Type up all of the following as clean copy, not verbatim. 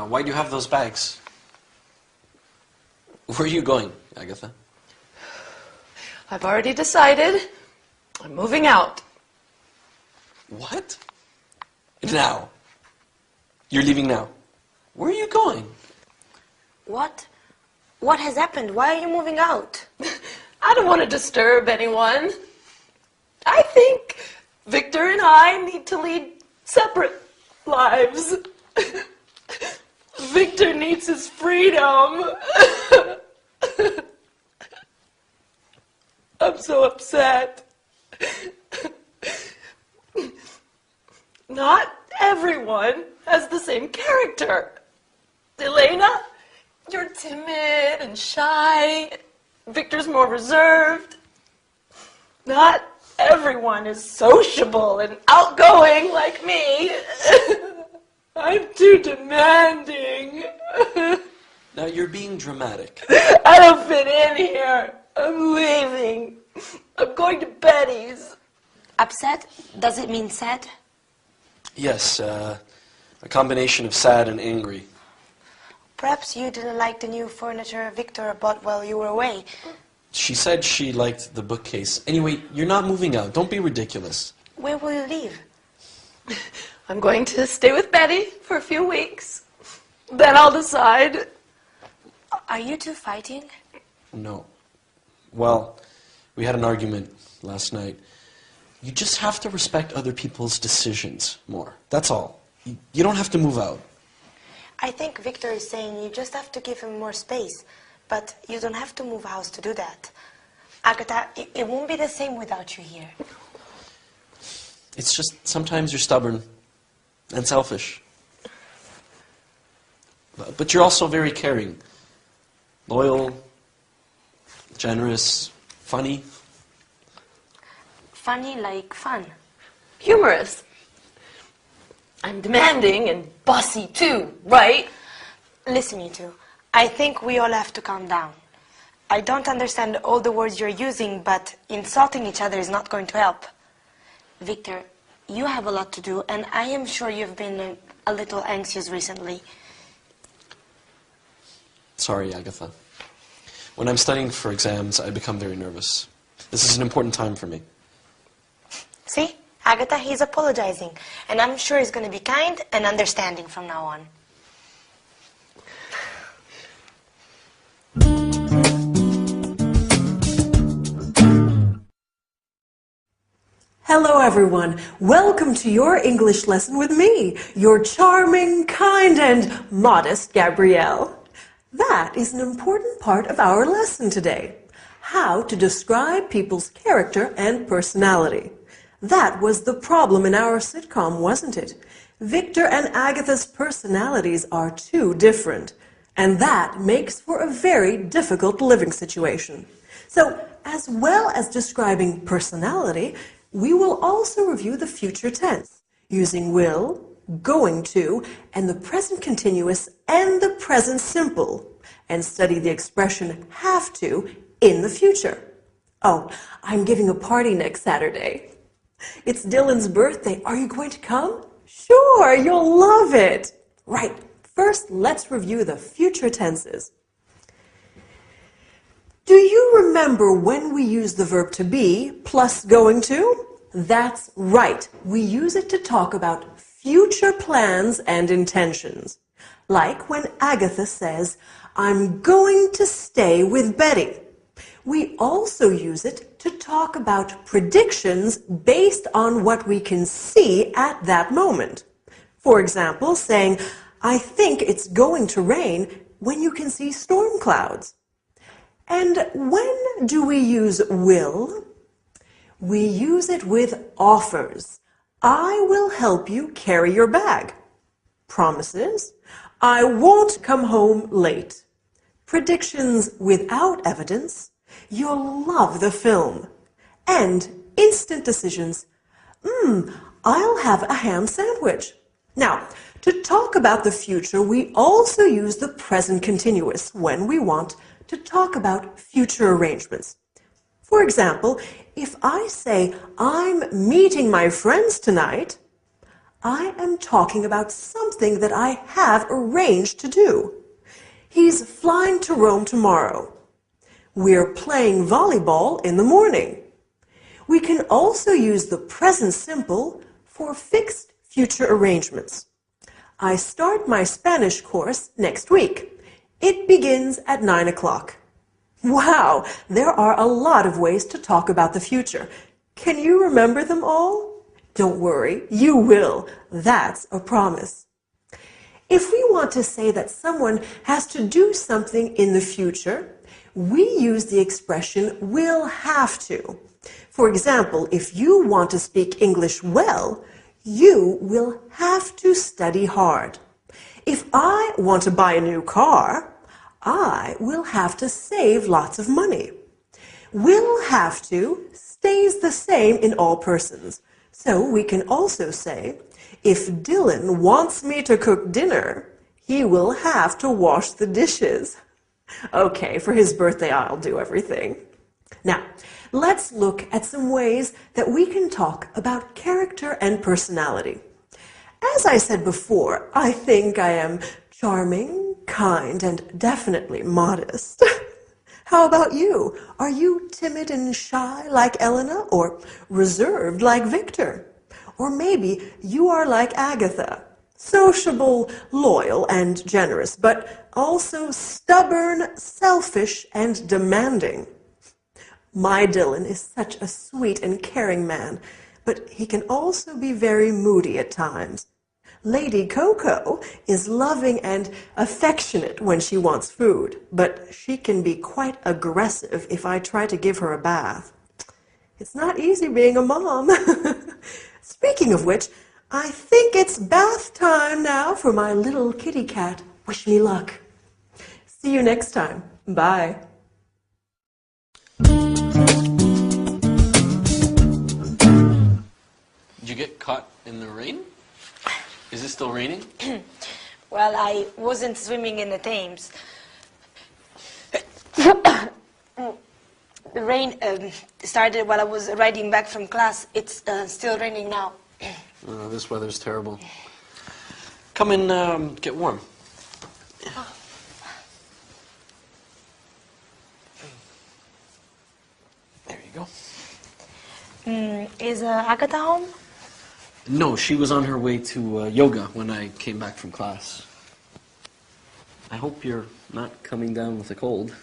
Why do you have those bags? Where are you going, Agatha? I've already decided. I'm moving out. What? Now? You're leaving now? Where are you going? What? What has happened? Why are you moving out? I don't want to disturb anyone. I think Victor and I need to lead separate lives. Victor needs his freedom. I'm so upset. Not everyone has the same character. Elena, you're timid and shy. Victor's more reserved. Not everyone is sociable and outgoing like me. I'm too demanding. Now you're being dramatic. I don't fit in here. I'm leaving. I'm going to Betty's. Upset? Does it mean sad? Yes, a combination of sad and angry. Perhaps you didn't like the new furniture Victor bought while you were away. She said she liked the bookcase. Anyway, you're not moving out. Don't be ridiculous. Where will you leave? I'm going to stay with Betty for a few weeks. Then I'll decide. Are you two fighting? No. Well, we had an argument last night. You just have to respect other people's decisions more. That's all. You don't have to move out. I think Victor is saying you just have to give him more space. But you don't have to move house to do that. Agatha, it won't be the same without you here. It's just sometimes you're stubborn and selfish. But you're also very caring. Loyal, generous, funny. Funny like fun. Humorous. I'm demanding and bossy too, right? Listen, you two. I think we all have to calm down. I don't understand all the words you're using, but insulting each other is not going to help. Victor, you have a lot to do, and I am sure you've been a little anxious recently. Sorry, Agatha. When I'm studying for exams, I become very nervous. This is an important time for me. See? Agatha, he's apologizing, and I'm sure he's going to be kind and understanding from now on. Hello everyone, welcome to your English lesson with me, your charming, kind and modest Gabrielle. That is an important part of our lesson today, how to describe people's character and personality. That was the problem in our sitcom, wasn't it? Victor and Agatha's personalities are too different, and that makes for a very difficult living situation. So, as well as describing personality, we will also review the future tense, using will, going to, and the present continuous and the present simple, and study the expression have to in the future. Oh, I'm giving a party next Saturday. It's Dylan's birthday. Are you going to come? Sure, you'll love it. Right, first let's review the future tenses. Do you remember when we use the verb to be plus going to? That's right. We use it to talk about future plans and intentions. Like when Agatha says, I'm going to stay with Betty. We also use it to talk about predictions based on what we can see at that moment. For example, saying, I think it's going to rain when you can see storm clouds. And when do we use will? We use it with offers. I will help you carry your bag. Promises. I won't come home late. Predictions without evidence. You'll love the film. And instant decisions. I'll have a ham sandwich. Now, to talk about the future, we also use the present continuous when we want to talk about future arrangements. For example, if I say, I'm meeting my friends tonight, I am talking about something that I have arranged to do. He's flying to Rome tomorrow. We're playing volleyball in the morning. We can also use the present simple for fixed future arrangements. I start my Spanish course next week. It begins at 9 o'clock. Wow, there are a lot of ways to talk about the future. Can you remember them all? Don't worry, you will. That's a promise. If we want to say that someone has to do something in the future, we use the expression will have to. For example, if you want to speak English well, you will have to study hard. If I want to buy a new car, I will have to save lots of money. Will have to stays the same in all persons. So we can also say, if Dylan wants me to cook dinner, he will have to wash the dishes. Okay, for his birthday, I'll do everything. Now, let's look at some ways that we can talk about character and personality. As I said before, I think I am charming, kind, and definitely modest. How about you? Are you timid and shy like Elena, or reserved like Victor? Or maybe you are like Agatha, sociable, loyal, and generous, but also stubborn, selfish, and demanding. My Dylan is such a sweet and caring man, but he can also be very moody at times. Lady Coco is loving and affectionate when she wants food, but she can be quite aggressive if I try to give her a bath. It's not easy being a mom. Speaking of which, I think it's bath time now for my little kitty cat. Wish me luck. See you next time. Bye. Did you get caught in the rain? Is it still raining? Well, I wasn't swimming in the Thames. The rain started while I was riding back from class. It's still raining now. This weather's terrible. Come and get warm. There you go. Is Agatha home? No, she was on her way to yoga when I came back from class. I hope you're not coming down with a cold.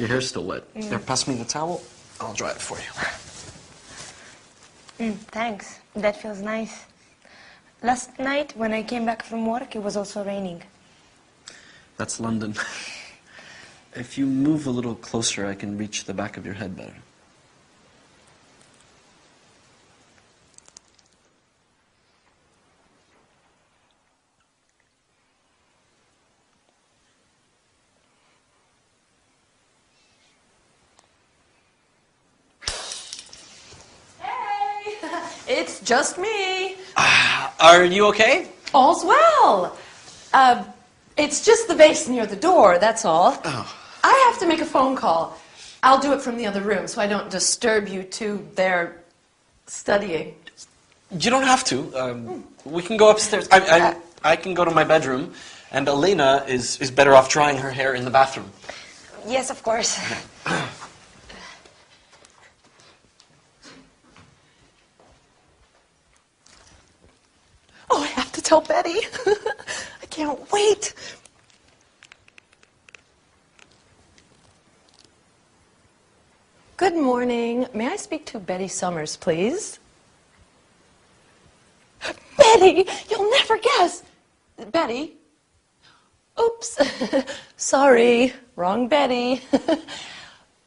Your hair's still wet. Here, pass me the towel. I'll dry it for you. Thanks. That feels nice. Last night, when I came back from work, it was also raining. That's London. If you move a little closer, I can reach the back of your head better. It's just me. Are you okay? All's well. It's just the vase near the door, that's all. Oh. I have to make a phone call. I'll do it from the other room so I don't disturb you two there studying. You don't have to. We can go upstairs. I can go to my bedroom, and Elena is better off drying her hair in the bathroom. Yes, of course. Oh, I have to tell Betty. I can't wait. Good morning. May I speak to Betty Summers, please? Betty, you'll never guess. Betty? Oops. Sorry, wrong Betty.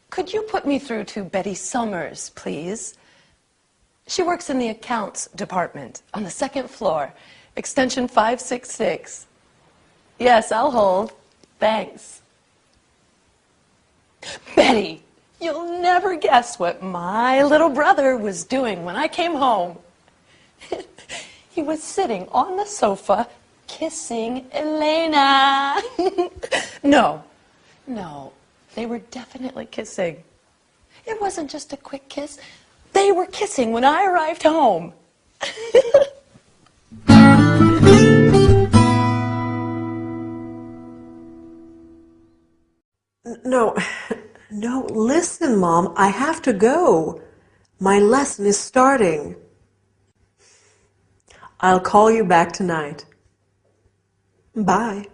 Could you put me through to Betty Summers, please? She works in the accounts department on the second floor, extension 566. Yes, I'll hold. Thanks. Betty, you'll never guess what my little brother was doing when I came home. He was sitting on the sofa kissing Elena. No, they were definitely kissing. It wasn't just a quick kiss. They were kissing when I arrived home. No, no, listen, Mom, I have to go. My lesson is starting. I'll call you back tonight. Bye.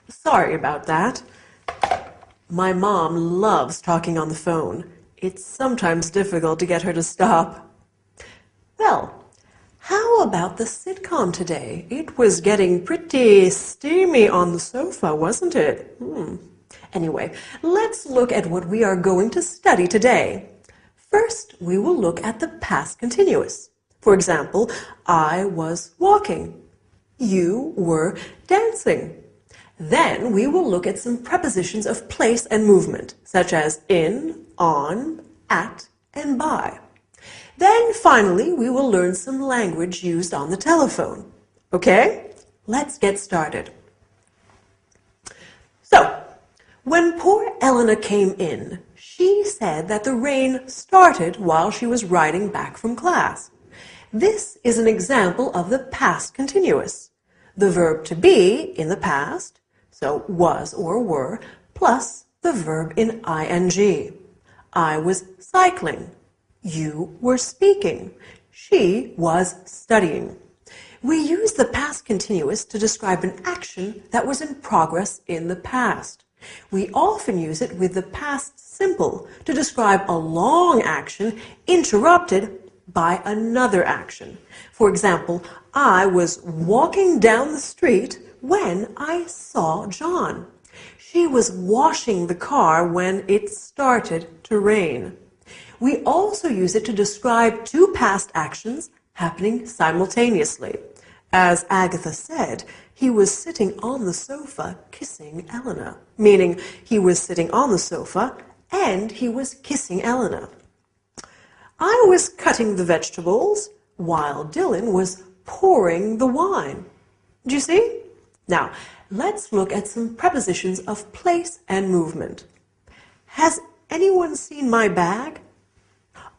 Sorry about that. My mom loves talking on the phone. It's sometimes difficult to get her to stop. Well, how about the sitcom today? It was getting pretty steamy on the sofa, wasn't it? Anyway, let's look at what we are going to study today. First, we will look at the past continuous. For example, I was walking. You were dancing. Then we will look at some prepositions of place and movement, such as in, on, at, and by. Then finally, we will learn some language used on the telephone. Okay? Let's get started. So, when poor Elena came in, she said that the rain started while she was riding back from class. This is an example of the past continuous. The verb to be in the past, so was or were, plus the verb in ing. I was cycling. You were speaking. She was studying. We use the past continuous to describe an action that was in progress in the past. We often use it with the past simple to describe a long action interrupted by another action. For example, I was walking down the street when I saw John. She was washing the car when it started to rain. We also use it to describe two past actions happening simultaneously. As Agatha said, he was sitting on the sofa kissing Elena, meaning he was sitting on the sofa and he was kissing Elena. I was cutting the vegetables while Dylan was pouring the wine. Do you see? Now, let's look at some prepositions of place and movement. Has anyone seen my bag?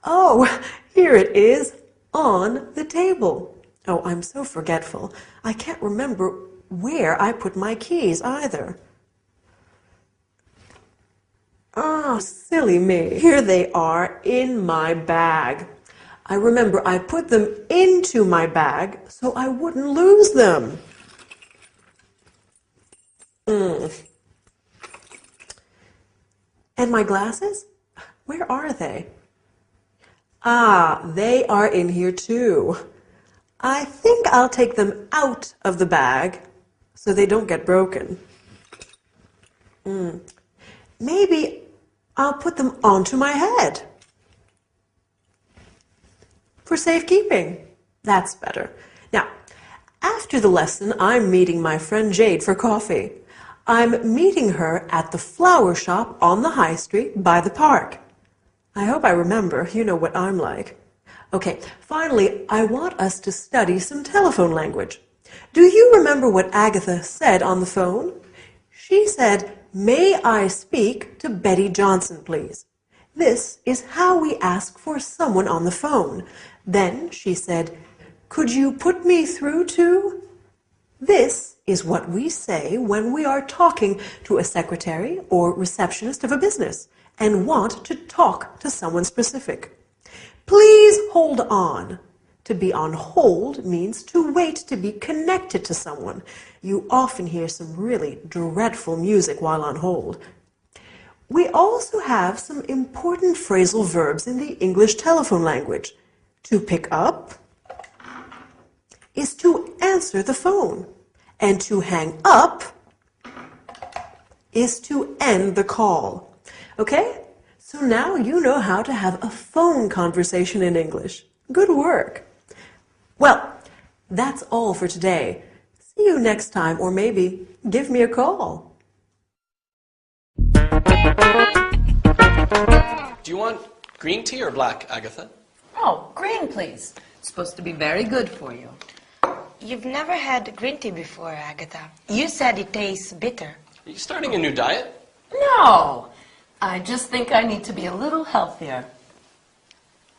Oh, here it is on the table. Oh, I'm so forgetful. I can't remember where I put my keys either. Oh, silly me. Here they are in my bag. I remember I put them into my bag so I wouldn't lose them. And my glasses? Where are they? Ah, they are in here too. I think I'll take them out of the bag so they don't get broken. Maybe I'll put them onto my head. For safekeeping. That's better. Now, after the lesson, I'm meeting my friend Jade for coffee. I'm meeting her at the flower shop on the high street by the park. I hope I remember. You know what I'm like. Okay, finally, I want us to study some telephone language. Do you remember what Agatha said on the phone? She said, "May I speak to Betty Johnson, please?" This is how we ask for someone on the phone. Then she said, "Could you put me through to?" This is what we say when we are talking to a secretary or receptionist of a business and want to talk to someone specific. Please hold on. To be on hold means to wait to be connected to someone. You often hear some really dreadful music while on hold. We also have some important phrasal verbs in the English telephone language. To pick up is to answer the phone, and to hang up is to end the call. Okay? So now you know how to have a phone conversation in English. Good work. Well, that's all for today. See you next time, or maybe give me a call. Do you want green tea or black, Agatha? Oh, green, please. It's supposed to be very good for you. You've never had green tea before, Agatha. You said it tastes bitter. Are you starting a new diet? No, I just think I need to be a little healthier.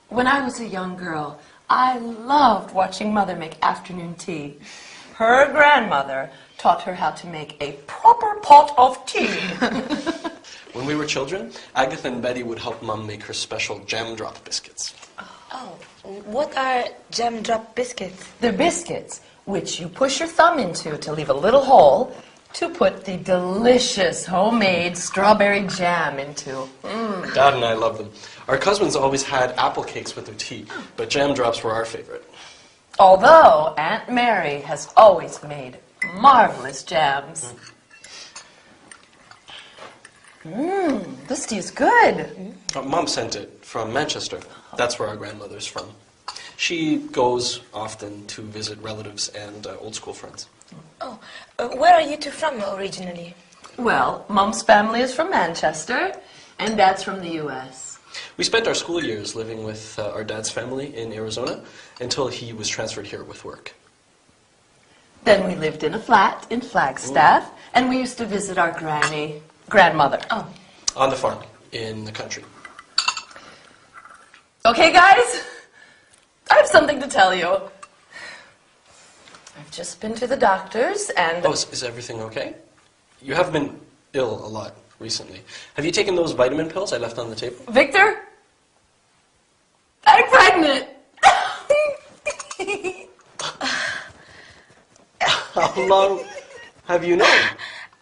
When I was a young girl, I loved watching Mother make afternoon tea. Her grandmother taught her how to make a proper pot of tea. When we were children, Agatha and Betty would help Mom make her special jam drop biscuits. Oh, what are jam drop biscuits? They're biscuits, which you push your thumb into to leave a little hole to put the delicious homemade strawberry jam into. Dad and I love them. Our cousins always had apple cakes with their tea, but jam drops were our favorite. Although Aunt Mary has always made marvelous jams. This tea is good. Mom sent it from Manchester. That's where our grandmother's from. She goes often to visit relatives and old school friends. Oh, where are you two from originally? Well, Mom's family is from Manchester, and Dad's from the U.S. We spent our school years living with our dad's family in Arizona until he was transferred here with work. Then we lived in a flat in Flagstaff, and we used to visit our grandmother. Oh. On the farm, in the country. Okay, guys, I have something to tell you. I've just been to the doctor's and... Oh, is everything okay? You have been ill a lot recently. Have you taken those vitamin pills I left on the table? Victor, I'm pregnant. How long have you known?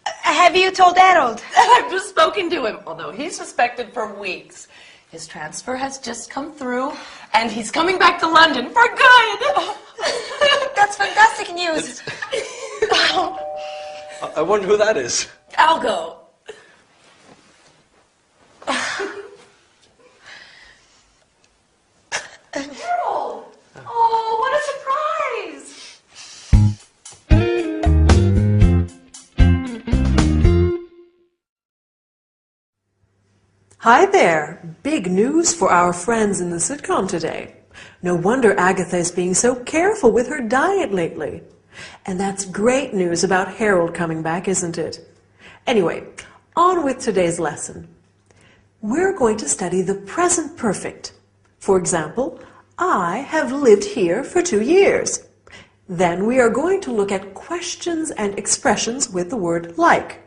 Have you told Harold? I've just spoken to him, although he's suspected for weeks. His transfer has just come through, and he's coming back to London for good. That's fantastic news. I wonder who that is. I'll go. Harold! Oh, what a surprise! Hi there! Big news for our friends in the sitcom today. No wonder Agatha is being so careful with her diet lately. And that's great news about Harold coming back, isn't it? Anyway, on with today's lesson. We're going to study the present perfect. For example, I have lived here for 2 years. Then we are going to look at questions and expressions with the word like.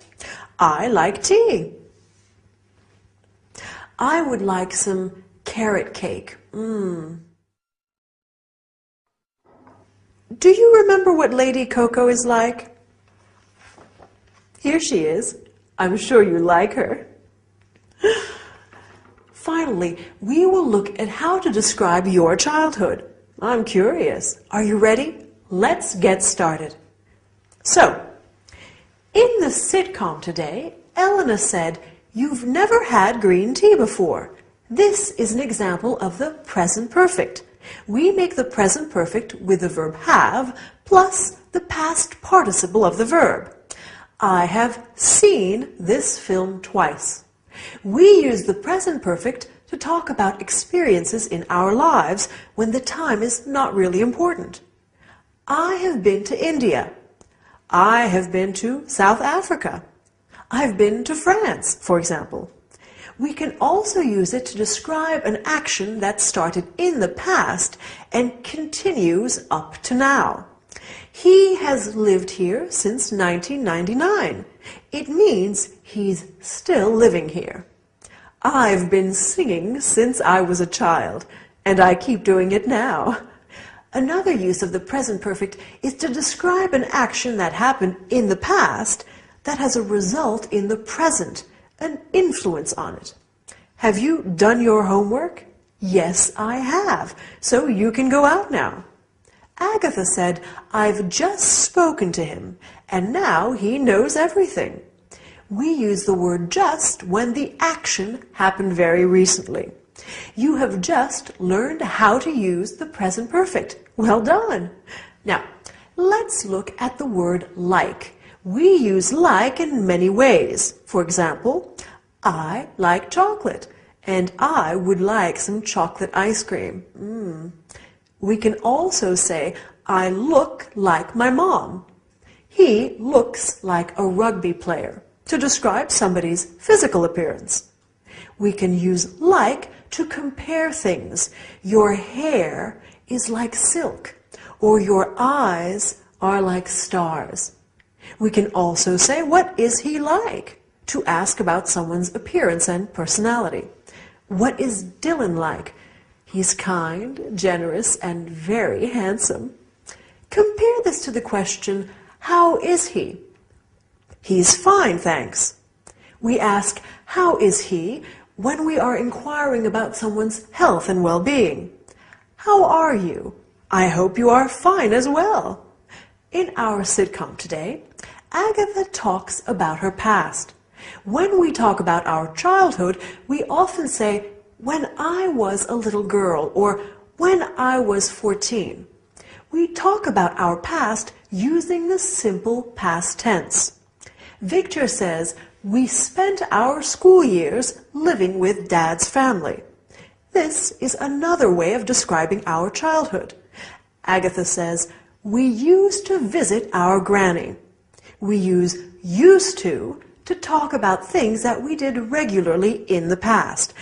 I like tea. I would like some carrot cake. Do you remember what Lady Coco is like? Here she is. I'm sure you like her. Finally, we will look at how to describe your childhood. I'm curious. Are you ready? Let's get started. So, in the sitcom today, Elena said, "You've never had green tea before." This is an example of the present perfect. We make the present perfect with the verb have plus the past participle of the verb. I have seen this film twice. We use the present perfect to talk about experiences in our lives when the time is not really important. I have been to India. I have been to South Africa. I've been to France, for example. We can also use it to describe an action that started in the past and continues up to now. He has lived here since 1999. It means he's still living here. I've been singing since I was a child, and I keep doing it now. Another use of the present perfect is to describe an action that happened in the past that has a result in the present, an influence on it. Have you done your homework? Yes, I have. So you can go out now. Agatha said, I've just spoken to him, and now he knows everything. We use the word just when the action happened very recently. You have just learned how to use the present perfect. Well done. Now, let's look at the word like. We use like in many ways. For example, I like chocolate, and I would like some chocolate ice cream. We can also say, I look like my mom. He looks like a rugby player, to describe somebody's physical appearance. We can use like to compare things. Your hair is like silk, or your eyes are like stars. We can also say, what is he like? to ask about someone's appearance and personality. What is Dylan like? He's kind, generous, and very handsome. Compare this to the question, how is he? He's fine, thanks. We ask, how is he, when we are inquiring about someone's health and well-being. How are you? I hope you are fine as well. In our sitcom today, Agatha talks about her past. When we talk about our childhood, we often say, when I was a little girl, or when I was 14. We talk about our past using the simple past tense. Victor says, we spent our school years living with Dad's family. This is another way of describing our childhood. Agatha says, we used to visit our granny. We use used to talk about things that we did regularly in the past.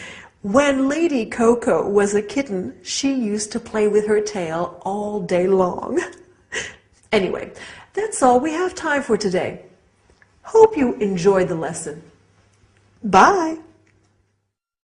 When Lady Coco was a kitten, she used to play with her tail all day long. Anyway, that's all we have time for today. Hope you enjoyed the lesson. Bye!